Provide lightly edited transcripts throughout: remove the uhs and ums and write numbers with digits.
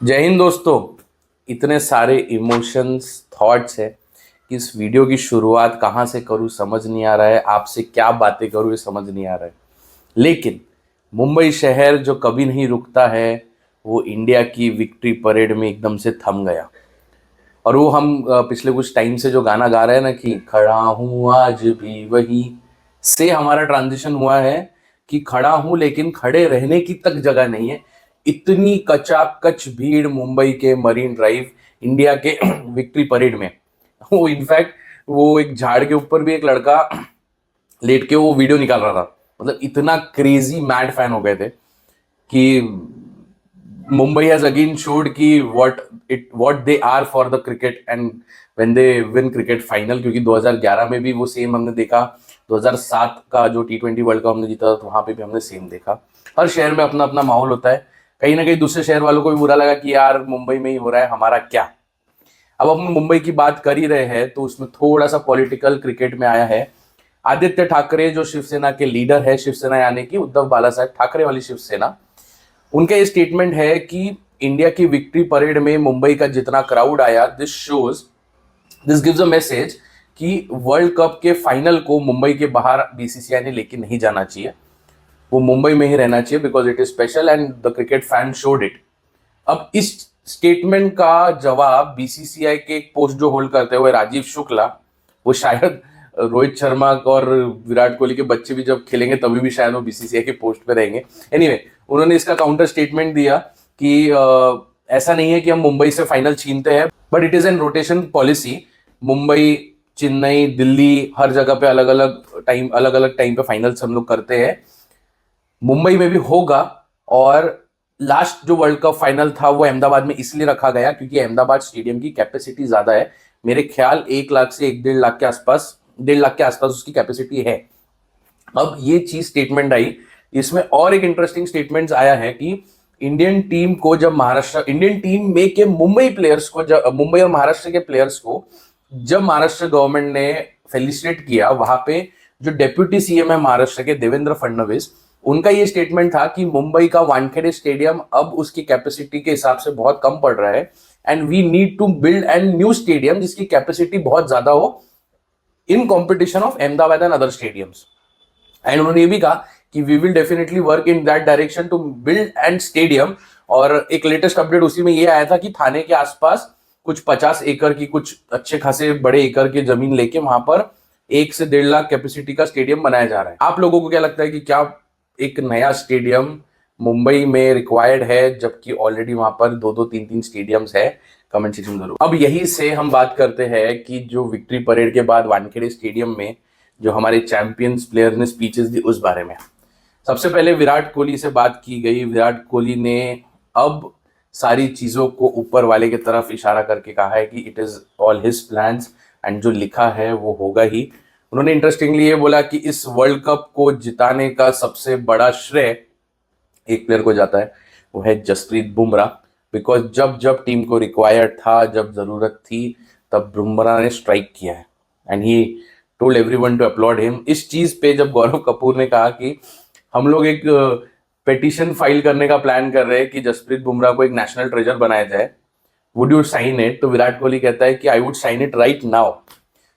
जय हिंद दोस्तों। इतने सारे इमोशंस थॉट्स है कि इस वीडियो की शुरुआत कहाँ से करूँ समझ नहीं आ रहा है, आपसे क्या बातें करूँ ये समझ नहीं आ रहा है। लेकिन मुंबई शहर जो कभी नहीं रुकता है वो इंडिया की विक्ट्री परेड में एकदम से थम गया। और वो हम पिछले कुछ टाइम से जो गाना गा रहे हैं ना कि खड़ा हूँ आज भी वही, से हमारा ट्रांजिशन हुआ है कि खड़ा हूं लेकिन खड़े रहने की तक जगह नहीं है। इतनी कचाकच भीड़ मुंबई के मरीन ड्राइव इंडिया के विक्ट्री परेड में। वो इनफैक्ट वो एक झाड़ के ऊपर भी एक लड़का लेट के वो वीडियो निकाल रहा था। मतलब इतना क्रेजी मैड फैन हो गए थे कि मुंबई हैज अगेन शोड कि what they are for the cricket and when they win cricket final. क्योंकि 2011 में भी वो सेम हमने देखा, 2007 का जो T20 वर्ल्ड कप हमने जीता था तो वहां पे भी हमने सेम देखा। हर शहर में अपना अपना माहौल होता है। कहीं ना कहीं दूसरे शहर वालों को भी बुरा लगा कि यार मुंबई में ही हो रहा है, हमारा क्या। अब हम मुंबई की बात कर ही रहे हैं तो उसमें थोड़ा सा पॉलिटिकल क्रिकेट में आया है। आदित्य ठाकरे जो शिवसेना के लीडर है, शिवसेना यानी कि उद्धव बाला साहब ठाकरे वाली शिवसेना, उनका ये स्टेटमेंट है कि इंडिया की विक्ट्री परेड में मुंबई का जितना क्राउड आया, दिस गिव्स अ मैसेज कि वर्ल्ड कप के फाइनल को मुंबई के बाहर बीसीसीआई ने लेके नहीं जाना चाहिए, वो मुंबई में ही रहना चाहिए because it is special and the cricket fan showed it. अब इस स्टेटमेंट का जवाब बीसीसीआई के एक पोस्ट जो होल्ड करते हुए राजीव शुक्ला, वो शायद रोहित शर्मा और विराट कोहली के बच्चे भी जब खेलेंगे तभी भी शायद वो बीसीसीआई के पोस्ट पे रहेंगे। एनीवे, उन्होंने इसका काउंटर स्टेटमेंट दिया कि ऐसा नहीं है कि हम मुंबई से फाइनल छीनते हैं, but it is an rotation policy. Mumbai, Chennai, Delhi, हर जगह पे अलग अलग टाइम पे फाइनल्स हम लोग करते हैं। मुंबई में भी होगा। और लास्ट जो वर्ल्ड कप फाइनल था वो अहमदाबाद में इसलिए रखा गया क्योंकि अहमदाबाद स्टेडियम की कैपेसिटी ज्यादा है। मेरे ख्याल 1 लाख से 1 1.5 लाख के आसपास, 1.5 लाख के आसपास उसकी कैपेसिटी है। अब ये चीज स्टेटमेंट आई, इसमें और एक इंटरेस्टिंग स्टेटमेंट आया है कि इंडियन टीम में के मुंबई प्लेयर्स को, जब मुंबई और महाराष्ट्र के प्लेयर्स को जब महाराष्ट्र गवर्नमेंट ने फेलिसिटेट किया, वहां पे जो डेप्यूटी सीएम है महाराष्ट्र के, देवेंद्र फडणवीस, उनका ये स्टेटमेंट था कि मुंबई का वानखेड़े स्टेडियम अब उसकी कैपेसिटी के हिसाब से बहुत कम पड़ रहा है and we need to build and new stadium जिसकी कैपेसिटी बहुत ज्यादा हो in competition of Ahmedabad and other stadiums. And उन्होंने ये भी कहा कि we will definitely work in that direction to build and stadium. और एक लेटेस्ट अपडेट उसी में ये आया था कि थाने के आसपास कुछ 50 एकड़ की, कुछ अच्छे खासे बड़े एकड़ की जमीन लेके वहां पर 1 से 1.5 लाख कैपेसिटी का स्टेडियम बनाया जा रहा है। आप लोगों को क्या लगता है कि क्या एक नया स्टेडियम मुंबई में रिक्वायर्ड है, जबकि ऑलरेडी वहां पर 2 2 3 3 स्टेडियम्स है? कमेंट सेक्शन में जरूर। अब यही से हम बात करते हैं कि जो विक्ट्री परेड के बाद वानखेड़े स्टेडियम में जो हमारे चैंपियंस प्लेयर ने स्पीचेस दी उस बारे में सबसे पहले विराट कोहली से बात की गई। विराट कोहली ने अब सारी चीजों को ऊपर वाले की तरफ इशारा करके कहा है कि it is all his plans and जो लिखा है वो होगा ही। उन्होंने इंटरेस्टिंगली ये बोला कि इस वर्ल्ड कप को जिताने का सबसे बड़ा श्रेय एक प्लेयर को जाता है, वो है जसप्रीत बुमराह। बिकॉज जब जब टीम को रिक्वायर्ड था, जब जरूरत थी, तब बुमराह ने स्ट्राइक किया है and he told everyone to upload him. इस चीज पे जब गौरव कपूर ने कहा कि हम लोग एक पेटिशन फाइल करने का प्लान कर रहे हैं कि जसप्रीत बुमराह को एक नेशनल ट्रेजर बनाया जाए, वुड यू साइन इट, तो विराट कोहली कहता है कि I would sign it right now.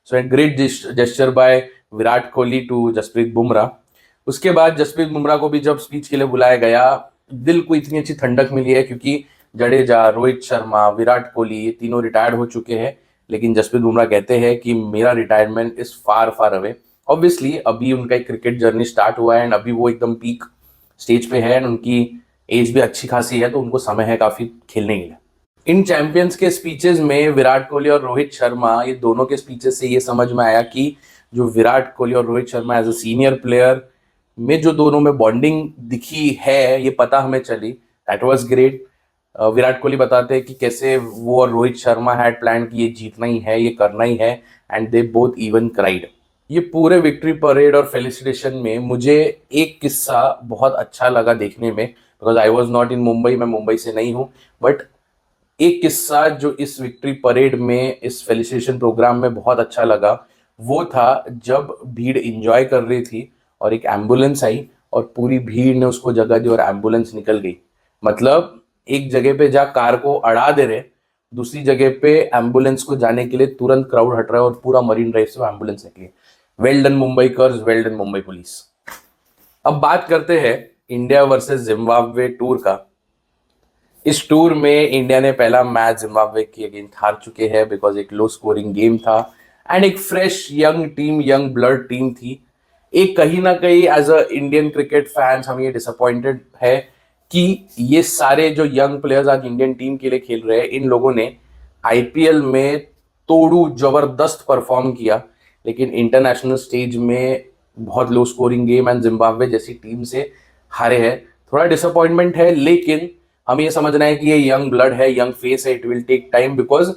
So a great gesture by Virat Kohli to Jasprit Bumrah. उसके बाद जसप्रीत बुमराह को भी जब स्पीच के लिए बुलाया गया, दिल को इतनी अच्छी ठंडक मिली है क्योंकि जडेजा, रोहित शर्मा, विराट कोहली ये तीनों रिटायर्ड हो चुके हैं। लेकिन जसप्रीत बुमराह कहते हैं कि मेरा retirement is far far away. Obviously अभी उनका एक क्रिकेट जर्नी स्टार्ट हुआ है एंड अभी वो एकदम पीक स्टेज पे है एंड उनकी एज भी अच्छी खासी है, तो उनको समय है काफी खेलने के लिए। इन चैंपियंस के स्पीचेस में विराट कोहली और रोहित शर्मा, ये दोनों के स्पीचेस से ये समझ में आया कि जो विराट कोहली और Rohit Sharma as a senior player में जो दोनों में बॉन्डिंग दिखी है, ये पता हमें चली, that was great. Virat Kohli बताते हैं कि कैसे वो और रोहित शर्मा हैड प्लान कि ये जीतना ही है, ये करना ही है, and they both even cried. ये पूरे विक्ट्री परेड और फेलिसिटेशन में मुझे एक किस्सा बहुत अच्छा लगा देखने में, because I was not in Mumbai, मैं मुंबई से नहीं हूँ। बट एक किस्सा जो इस विक्ट्री परेड में, इस फेलिसिटेशन प्रोग्राम में बहुत अच्छा लगा, वो था जब भीड़ इंजॉय कर रही थी और एक एम्बुलेंस आई और पूरी भीड़ ने उसको जगह दी और एम्बुलेंस निकल गई। मतलब एक जगह पे जहाँ कार को अड़ा दे रहे, दूसरी जगह पे एम्बुलेंस को जाने के लिए तुरंत क्राउड हट रहा है और पूरा मरीन ड्राइव से एम्बुलेंस निकली। वेल डन मुंबई कर्स, वेल डन मुंबई पुलिस। अब बात करते हैं इंडिया वर्सेस जिम्बाब्वे टूर का। इस टूर में इंडिया ने पहला मैच जिम्बाब्वे के अगेंस्ट हार चुके हैं बिकॉज एक लो स्कोरिंग गेम था एंड एक fresh young team, young blood team थी। एक कहीं ना कहीं as a Indian cricket fans हम ये डिसअपॉइंटेड है कि ये सारे जो यंग प्लेयर्स आज इंडियन टीम के लिए खेल रहे हैं, इन लोगों ने आईपीएल में तोड़ू जबरदस्त परफॉर्म किया, लेकिन इंटरनेशनल स्टेज में बहुत लो स्कोरिंग गेम एंड जिम्बाब्वे जैसी टीम से हारे हैं। थोड़ा डिसअपॉइंटमेंट है, लेकिन हमें ये समझना है कि ये यंग ब्लड है, यंग फेस है, it will take time because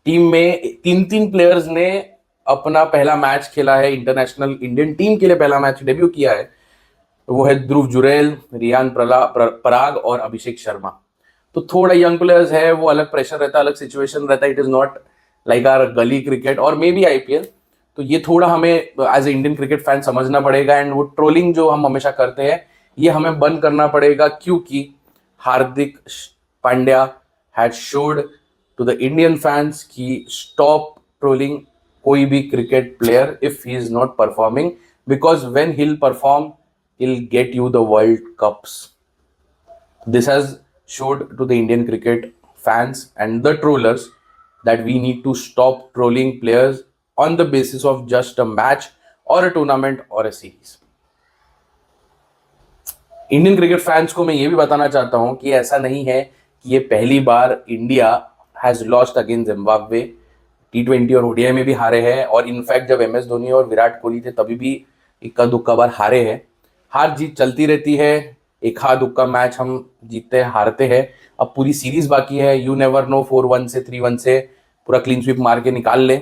team में तीन तीन प्लेयर्स ने अपना पहला मैच खेला है, इंटरनेशनल इंडियन टीम के लिए पहला मैच डेब्यू किया है। वो है ध्रुव जुरैल, रियान पराग और अभिषेक शर्मा। तो थोड़ा यंग प्लेयर्स है, वो अलग प्रेशर रहता है, अलग सिचुएशन रहता है। It is not like our gully cricket और मे बी आईपीएल। तो ये थोड़ा हमें as a Indian cricket fan समझना पड़ेगा एंड वो ट्रोलिंग जो हम हमेशा करते हैं ये हमें बंद करना पड़ेगा, क्योंकि Hardik Pandya had showed to the Indian fans कि स्टॉप ट्रोलिंग कोई भी cricket player if he is not performing, because when he will perform he'll get you the World Cups. This has showed to the Indian cricket fans and the trollers that we need to stop trolling players on the basis of just a match or a tournament or a series. Indian cricket fans को मैं ये भी बताना चाहता हूं कि ऐसा नहीं है कि ये पहली बार India has lost against Zimbabwe. T20 और ओडीआई में भी हारे हैं और इनफैक्ट जब MS धोनी और विराट कोहली थे तभी भी इक्का दुक्का बार हारे हैं। हार जीत चलती रहती है, एक हाथ दुक्का मैच हम जीतते हैं हारते हैं। अब पूरी सीरीज बाकी है, यू नेवर नो, 4-1 से 3-1 से पूरा क्लीन स्वीप मार के निकाल ले।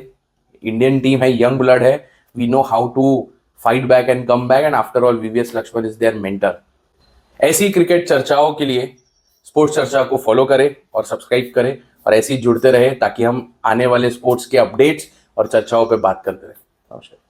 इंडियन टीम है, यंग ब्लड है, we know how to fight back and come back and after all VVS Laxman is their mentor. ऐसी क्रिकेट चर्चाओं के लिए स्पोर्ट्स चर्चा को फॉलो करें और सब्सक्राइब करें और ऐसे ही जुड़ते रहे ताकि हम आने वाले स्पोर्ट्स के अपडेट्स और चर्चाओं पर बात करते रहे। नमस्कार।